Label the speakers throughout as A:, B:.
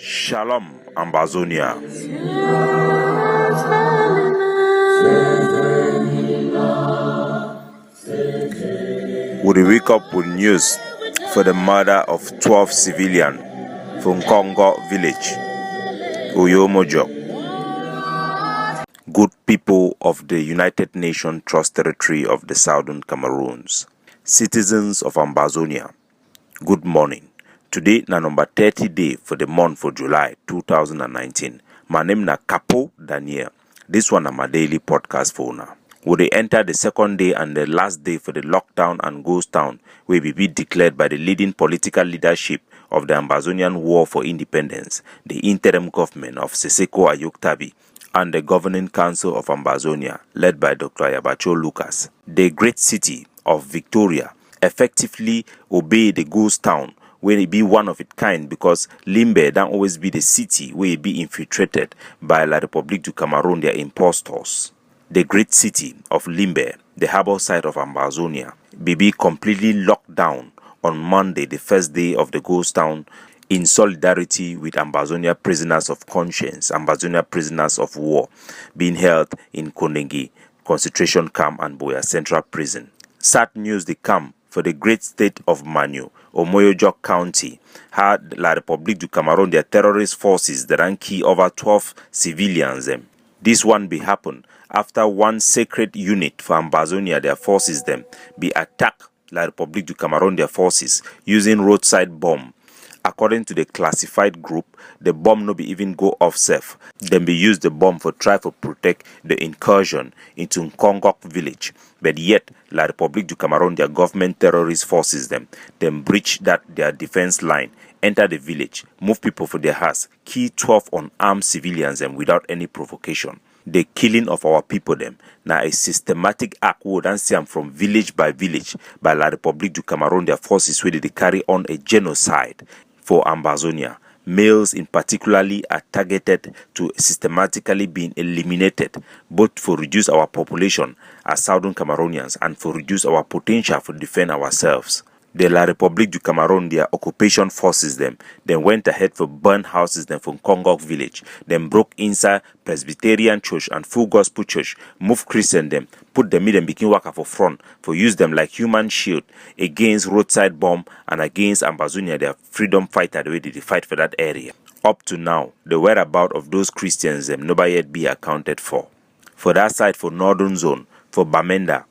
A: Shalom, Ambazonia. We wake up with news for the murder of 12 civilians from Congo village, Uyomojo. Good people of the United Nations Trust Territory of the Southern Cameroons, citizens of Ambazonia, good morning. Today na number 30 day for the month of July 2019. My name na Capo Daniel. This one na my daily podcast for now. We enter the second day and the last day for the lockdown and ghost town will be declared by the leading political leadership of the Ambazonian War for Independence, the interim government of Seseko Ayoktabi, and the governing council of Ambazonia, led by Dr. Ayabacho Lucas. The great city of Victoria effectively obey the ghost town when it be one of its kind, because Limbe don't always be the city where it be infiltrated by La République du Cameroon, their impostors. The great city of Limbe, the harbor site of Ambazonia, be completely locked down on Monday, the first day of the ghost town, in solidarity with Ambazonia prisoners of conscience, Ambazonia prisoners of war, being held in Kondengi concentration camp and Boya Central Prison. Sad news they come for the great state of Manu, Omoyojo County, had La République du Cameroon, their terrorist forces that ran key over 12 civilians. This one be happen after one sacred unit for Ambazonia, their forces be attacked La République du Cameroon, their forces, using roadside bomb. According to the classified group, the bomb no be even go off safe. Then be use the bomb for try to protect the incursion into Nkongok village. But yet, La République du Cameroon, their government terrorist forces them breach that their defense line, enter the village, move people for their house, kill 12 unarmed civilians without any provocation. The killing of our people now a systematic act we don't see them from village by village by La République du Cameroon, their forces where they carry on a genocide for Ambazonia. Males in particularly are targeted to systematically being eliminated, both for reduce our population as Southern Cameroonians and for reduce our potential for defend ourselves. The La République du Cameroon, their occupation forces then went ahead for burn houses from Kongok village, then broke inside Presbyterian church and full gospel church, move Christian put them in and begin worker for front, for use them like human shield against roadside bomb and against Ambazonia, their freedom fighter, the way they fight for that area. Up to now, the whereabouts of those Christians nobody yet be accounted for. For that side, for Northern Zone, for Bamenda,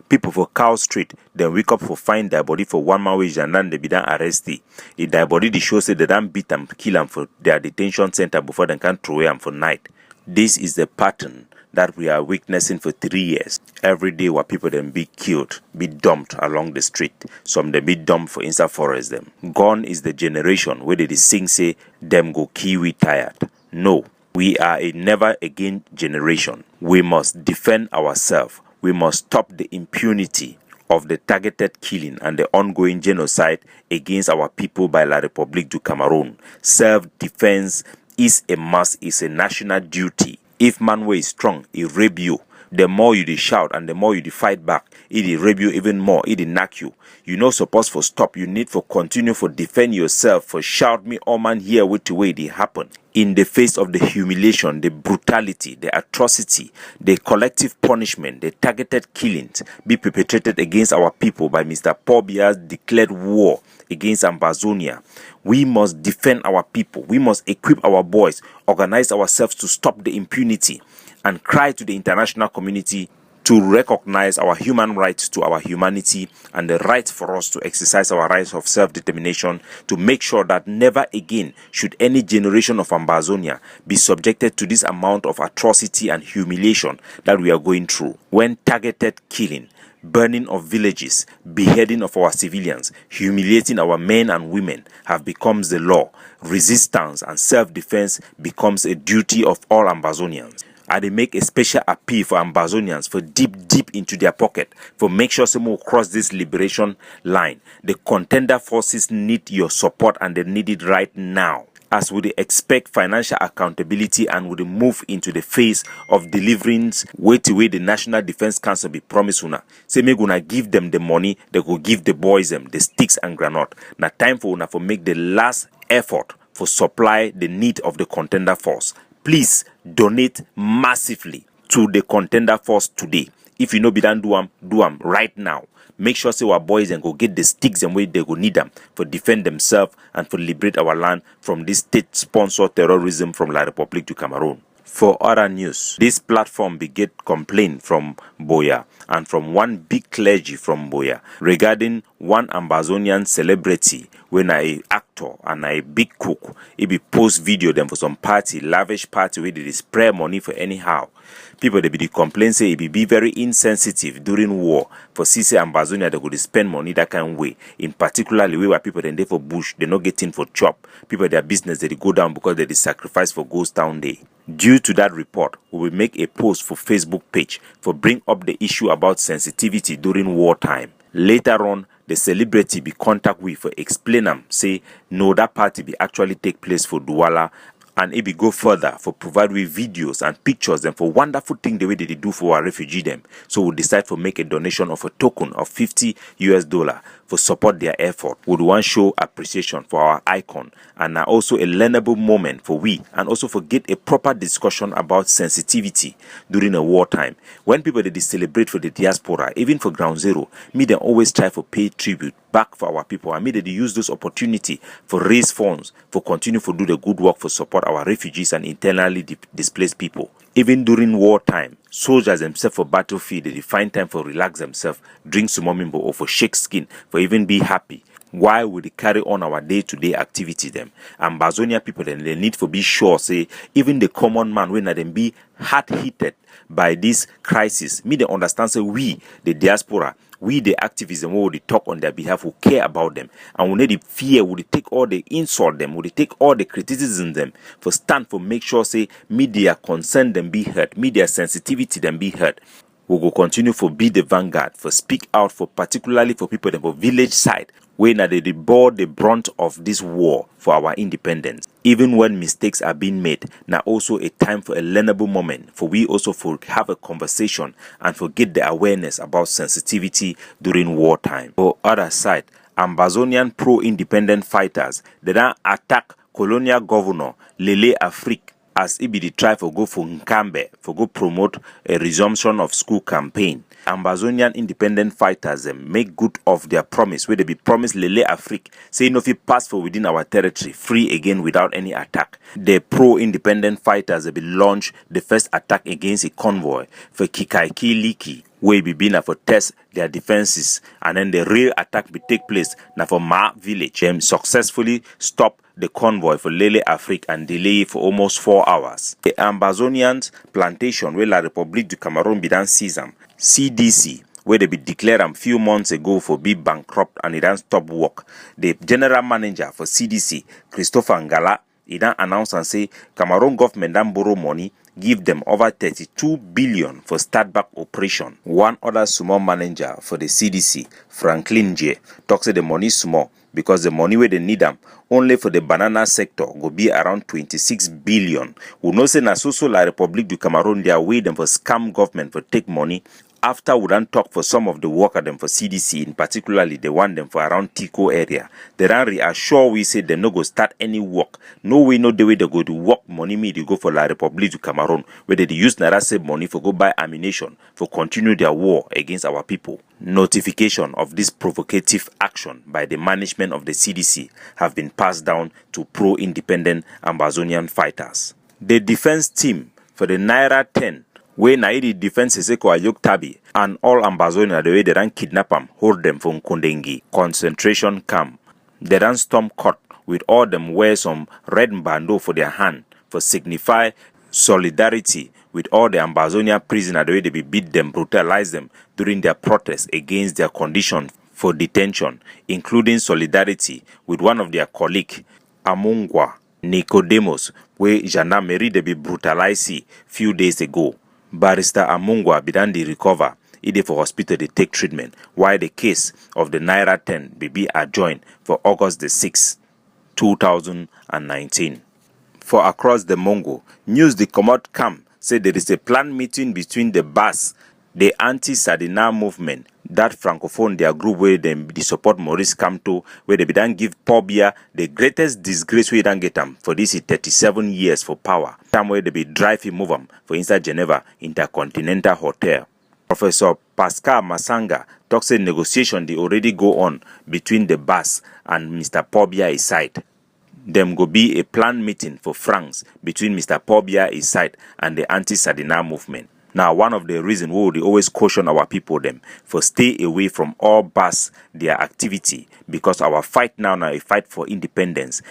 A: people for Cow Street, then wake up for find their body for 1 man wage and then they be done arrested. If their body they show say they don't beat them, kill them for their detention center before they can throw them for night. This is the pattern that we are witnessing for 3 years. Every day where people then be killed, be dumped along the street. Some they be dumped for inside forest them. Gone is the generation where they sing say them go kiwi tired. No, we are a never again generation. We must defend ourselves. We must stop the impunity of the targeted killing and the ongoing genocide against our people by La République du Cameroon. Self-defense is a must, is a national duty. If man is strong, he rape you. The more you shout and the more you fight back, it rape you even more, it knock you. You not supposed for stop, you need for continue for defend yourself, for shout me all man here with the way they happen. In the face of the humiliation, the brutality, the atrocity, the collective punishment, the targeted killings be perpetrated against our people by Mr. Paul Biya's declared war against Ambazonia, we must defend our people. We must equip our boys, organize ourselves to stop the impunity, and cry to the international community to recognize our human rights to our humanity and the right for us to exercise our rights of self-determination, to make sure that never again should any generation of Ambazonia be subjected to this amount of atrocity and humiliation that we are going through. When targeted killing, burning of villages, beheading of our civilians, humiliating our men and women have become the law, resistance and self-defense becomes a duty of all Ambazonians. And they make a special appeal for Ambazonians for deep into their pocket, for make sure someone cross this liberation line. The contender forces need your support and they need it right now. As we expect financial accountability and we move into the phase of delivering way the National Defense Council be promised una. Say me gonna give them the money, they go give the boys them the sticks and granite. Now time for una for make the last effort for supply the need of the contender force. Please donate massively to the contender force today. If you know be done do them right now. Make sure say our boys and go get the sticks and way they go need them for defend themselves and for liberate our land from this state-sponsored terrorism from La République du Cameroon. For other news, this platform be get complaint from Boya and from one big clergy from Boya regarding one Ambazonian celebrity when a actor and a big cook, he be post video them for some party, lavish party where they spray money for anyhow. People they be complain say it be very insensitive during war for CC Ambazonia they could spend money that kind of way. In particularly where people then there for bush, they not getting for chop. People their business they go down because they sacrifice for Ghost Town Day. Due to that report, we will make a post for Facebook page for bring up the issue about sensitivity during wartime. Later on, the celebrity be contact with for explain them, say no that party be actually take place for Douala, and it be go further for provide with videos and pictures and for wonderful thing the way they do for our refugee them. So we decide for make a donation of a token of $50 for support their effort. We want show appreciation for our icon and also a learnable moment for we and also for get a proper discussion about sensitivity during a wartime. When people they celebrate for the diaspora, even for Ground Zero, me they always try for pay tribute back for our people. I mean they use those opportunity for raise funds for continue for do the good work for support our refugees and internally displaced people. Even during wartime, soldiers themselves for battlefield they find time for relax themselves, drink some momimbo or for shake skin for even be happy. Why would they carry on our day-to-day activity them? Ambazonia people then they need to be sure say even the common man when them be hard hit by this crisis. Me they understand say we the diaspora, we the activists and we talk on their behalf who care about them and we need the fear, we take all the insult them, we take all the criticism them for stand for make sure say media concern them be heard, media sensitivity them be heard. We will continue for be the vanguard, for speak out for particularly for people in the village side when they bore the brunt of this war for our independence. Even when mistakes are being made, now also a time for a learnable moment for we also for have a conversation and for get the awareness about sensitivity during wartime. For other side, Ambazonian pro-independent fighters they don't attack colonial governor Lele Afrique as it be the try for go for Nkambe for go promote a resumption of school campaign. Ambazonian independent fighters make good of their promise where they be promised Lele Afrique say no fit pass for within our territory free again without any attack. The pro-independent fighters be launch the first attack against a convoy for Kikaiki Liki where be been for test their defenses and then the real attack be take place now for Ma village. Them successfully stop the convoy for Lele Afrique and delay for almost 4 hours. The Ambazonians plantation where La République du Cameroon be done seize them. CDC where they be declared a few months ago for be bankrupt and it don't stop work. The general manager for CDC, Christopher Ngala, he don't announce and say Cameroon government don't borrow money, give them over 32 billion for start back operation. One other small manager for the CDC, Franklin J, talks say the money small because the money where they need them only for the banana sector go be around 26 billion. We know say na so La République du Cameroon they are waiting for scam government for take money. After we don't talk for some of the worker them for CDC, in particularly the one them for around Tico area, they don't reassure we say they no go start any work. No way, no the way they go to work money me they go for La République du Cameroon, where they use Naira save money for go buy ammunition for continue their war against our people. Notification of this provocative action by the management of the CDC have been passed down to pro-independent Ambazonian fighters. The defense team for the Naira 10 where Nairi defense is equal Ayok Tabi and all Ambazonia the way they ran kidnap them, hold them from Kundengi concentration camp. They ran storm court with all them wear some red bando for their hand for signify solidarity with all the Ambazonia prisoners the way they be beat them, brutalize them during their protest against their condition for detention, including solidarity with one of their colleague, Amungwa Nicodemus, where gendarmerie they be brutalized few days ago. Barrister Amungwa Bidandi recover. Ide for hospital they take treatment, while the case of the Naira 10 be adjourned for August the 6th, 2019. For across the Mongo, news the Commot camp say there is a planned meeting between the BAS The anti-Sardina movement, that francophone their group where they support Maurice Kamto, where they then give Paul Biya the greatest disgrace we don't get him for this 37 years for power. Time where they be drive him move him for inside Geneva Intercontinental Hotel. Professor Pascal Masanga talks a negotiation they already go on between the BAS and Mr. Paul Biya side. Them go be a planned meeting for France between Mr. Paul Biya side and the anti-Sardina movement. Now, one of the reasons we would always caution our people them for stay away from all BAS their activity, because our fight now a fight for independence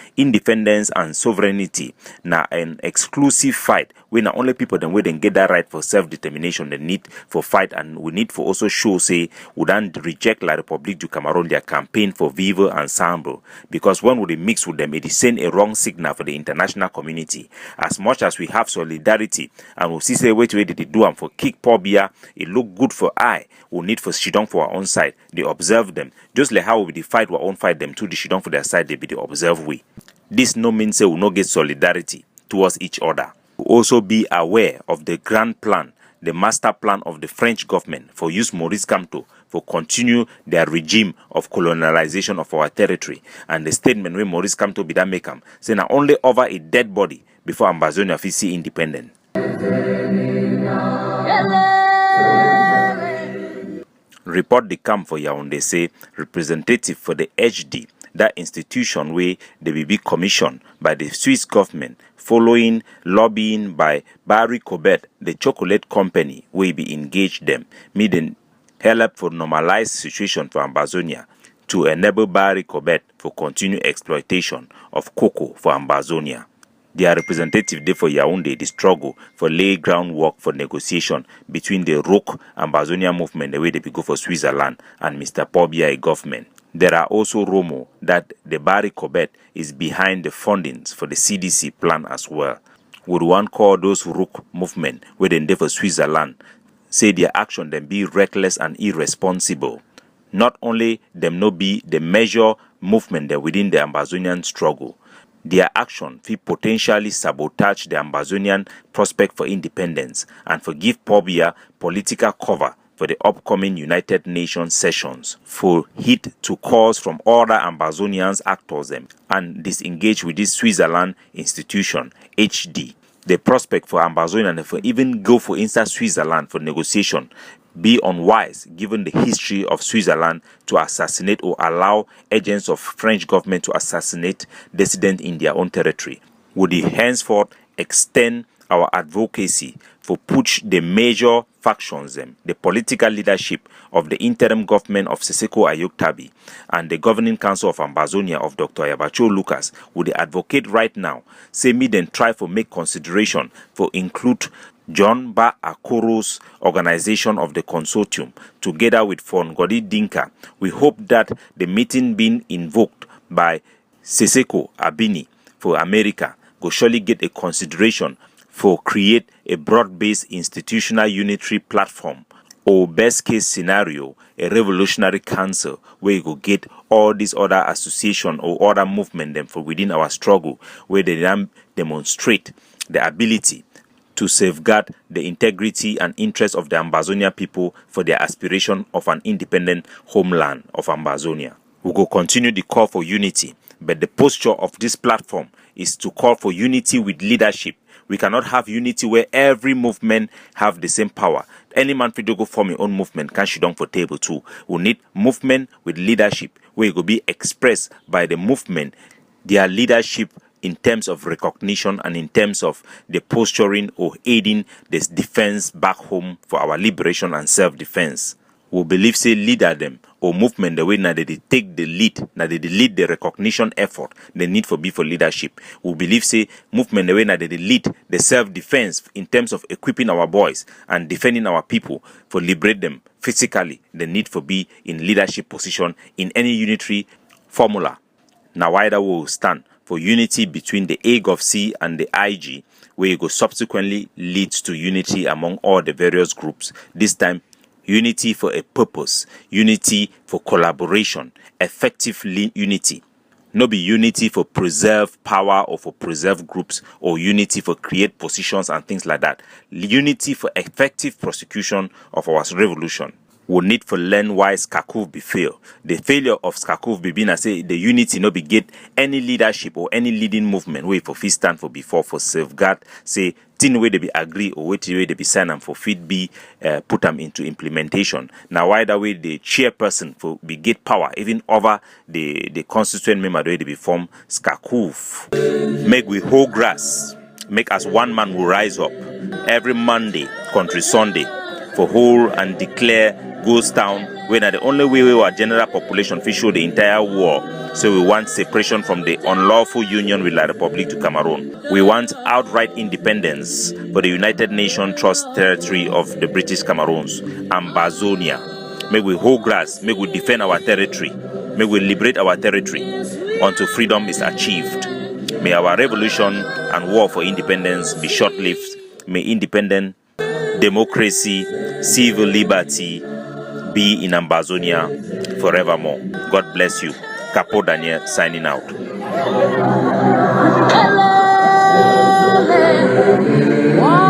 A: and sovereignty. Now an exclusive fight. We not only people them we then get that right for self-determination, the need for fight, and we need for also show say we don't reject La République du Cameroon their campaign for vivre ensemble, because when we mix with them it is send a wrong signal for the international community. As much as we have solidarity and we see say wait did they do for kick Paul Biya, it look good for I. We need for Shidong for our own side. They observe them. Just like how we be fight our own fight them too, the Shidong for their side, they be the observe we. This no means say we no get solidarity towards each other. We also be aware of the grand plan, the master plan of the French government for use Maurice Kamto for continue their regime of colonialization of our territory. And the statement where Maurice Kamto be that make him say now only over a dead body before Ambazonia fi see independent. Report the camp for Yaoundé say representative for the HD, that institution where they will be commissioned by the Swiss government following lobbying by Barry Cobet, the chocolate company, will be engaged them, meaning help for normalize situation for Ambazonia to enable Barry Cobet for continued exploitation of cocoa for Ambazonia. Their representative there for Yaoundé, the struggle for lay groundwork for negotiation between the ROC Ambazonia movement, the way they go for Switzerland, and Mr. Paul Biya government. There are also rumors that the Barry Cobet is behind the fundings for the CDC plan as well. Would one call those ROC movement where they for Switzerland say their action then be reckless and irresponsible? Not only them no be the major movement there within the Ambazonian struggle, their action will potentially sabotage the Ambazonian prospect for independence and for give Paul Biya political cover for the upcoming United Nations sessions, for hit to calls from other Ambazonians actors them and disengage with this Switzerland institution, HD. The prospect for Ambazonia for even go for inside Switzerland for negotiation be unwise given the history of Switzerland to assassinate or allow agents of French government to assassinate dissidents in their own territory. Would it henceforth extend our advocacy for push the major factions them, the political leadership of the interim government of Siseko Ayuk Tabi and the governing council of Ambazonia of Dr. Yabacho Lucas, would they advocate right now, say me then try for make consideration for include John Ba Akoro's organization of the consortium together with Fongodi Dinka. We hope that the meeting being invoked by Siseko Abini for America will surely get a consideration for create a broad-based institutional unitary platform, or best case scenario, a revolutionary council where you go get all these other association or other movement them for within our struggle, where they then demonstrate the ability to safeguard the integrity and interest of the Ambazonia people for their aspiration of an independent homeland of Ambazonia. We will continue the call for unity, but the posture of this platform is to call for unity with leadership. We cannot have unity where every movement have the same power. Any man fit go form your own movement can sit down for table too. We need movement with leadership where it will be expressed by the movement, their leadership in terms of recognition and in terms of the posturing or aiding this defense back home for our liberation and self-defense. We believe say leader them or movement the way now they take the lead, now they lead the recognition effort, the need for be for leadership. We believe say movement the way now they lead the self-defense in terms of equipping our boys and defending our people for liberate them physically, the need for be in leadership position in any unitary formula. Now either we will stand for unity between the AGOVC and the IG, where it will subsequently lead to unity among all the various groups. This time, unity for a purpose, unity for collaboration, effective unity. No be unity for preserve power or for preserve groups or unity for create positions and things like that. Unity for effective prosecution of our revolution. We need for learn why Skakov be fail. The failure of Skakov be being, I say, the unity no be get any leadership or any leading movement way for fit stand for before for safeguard, say, thing way they be agree or way they be sign and for fit be put them into implementation. Now why that way the chairperson for be get power even over the constituent member the way they be form Skakov. Make we hold grass. Make us one man will rise up every Monday, country Sunday, for hold and declare ghost town when the only way our general population fi show the entire war. So we want separation from the unlawful union with the Republic to Cameroon. We want outright independence for the United Nations Trust territory of the British Cameroons, Ambazonia. May we hold grass, may we defend our territory, may we liberate our territory until freedom is achieved. May our revolution and war for independence be short-lived. May independent democracy, civil liberty be in Ambazonia forevermore. God bless you. Capo Daniel signing out.
B: Hello,